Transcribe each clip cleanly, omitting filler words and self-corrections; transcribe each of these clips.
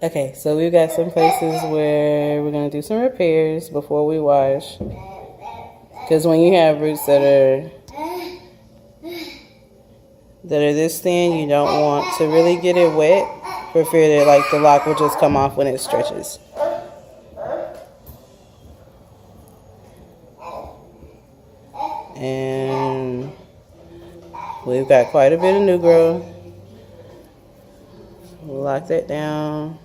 Okay, so we've got some places where we're going to do some repairs before we wash. Because when you have roots that are this thin, you don't want to really get it wet for fear that like the lock will just come off when it stretches. And we've got quite a bit of new growth. We'll lock that down.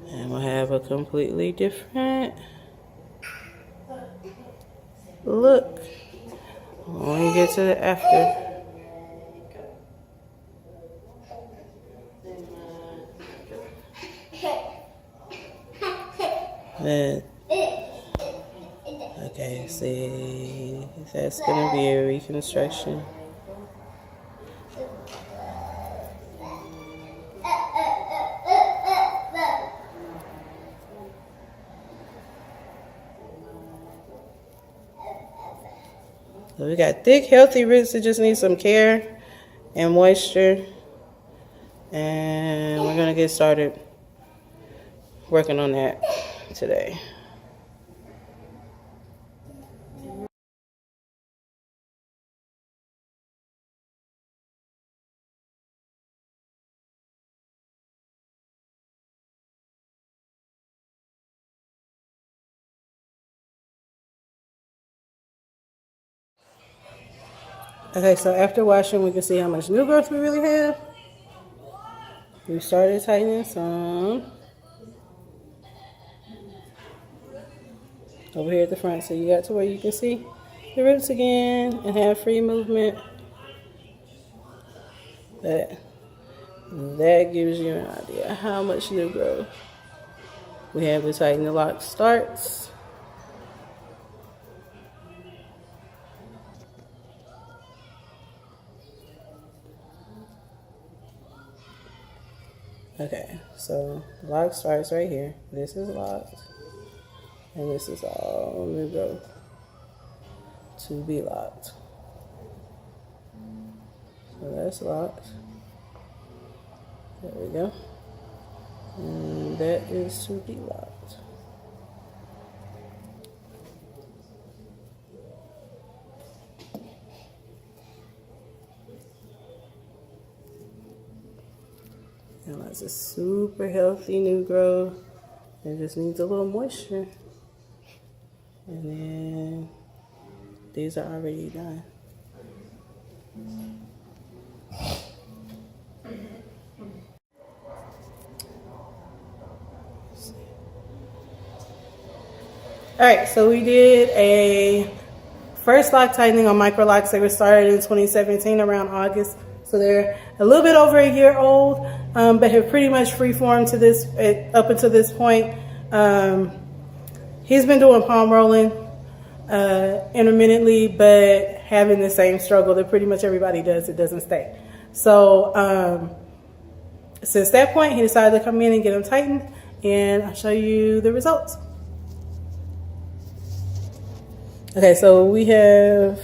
And we'll have a completely different look when we get to the after. But, okay, see, that's going to be a reconstruction. So we got thick, healthy roots that just need some care and moisture. And we're going to get started working on that today. Okay, so after washing, we can see how much new growth we really have. We started tightening some over here at the front, so you got to where you can see the roots again and have free movement. But that gives you an idea how much new growth we have to tighten the lock starts. Okay, so lock starts right here. This is locked, and this is all new growth to be locked. So that's locked. There we go. And that is to be locked. And that's a super healthy new growth. It just needs a little moisture. And then these are already done. All right, so we did a first lock tightening on micro locks. They were started in 2017 around August. So they're a little bit over a year old, but have pretty much freeformed to this up until this point. He's been doing palm rolling intermittently, but having the same struggle that pretty much everybody does. It doesn't stay. So since that point, he decided to come in and get them tightened, and I'll show you the results. Okay, so we have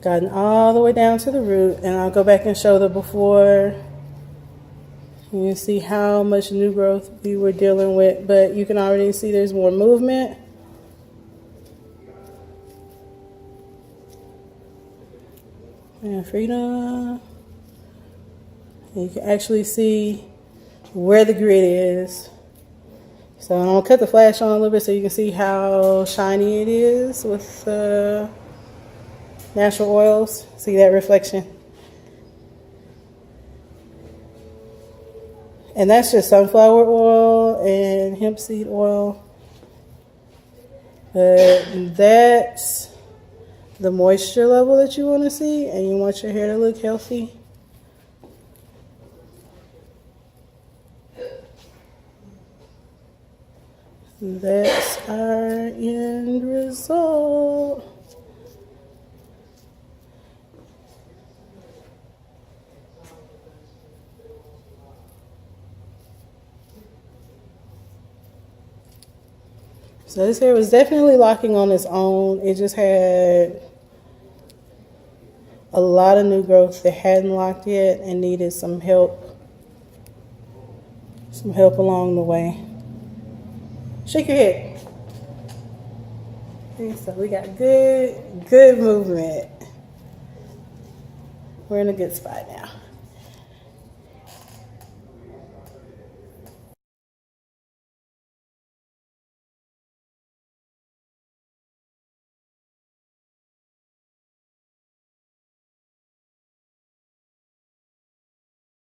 gotten all the way down to the root, and I'll go back and show the before. You can see how much new growth we were dealing with, but you can already see there's more movement. And freedom. And you can actually see where the grit is. So I'm gonna cut the flash on a little bit so you can see how shiny it is with natural oils. See that reflection? And that's just sunflower oil and hemp seed oil. But that's the moisture level that you want to see, and you want your hair to look healthy. That's our end result. So this hair was definitely locking on its own. It just had a lot of new growth that hadn't locked yet and needed some help along the way. Shake your head. Okay, so we got good movement. We're in a good spot now.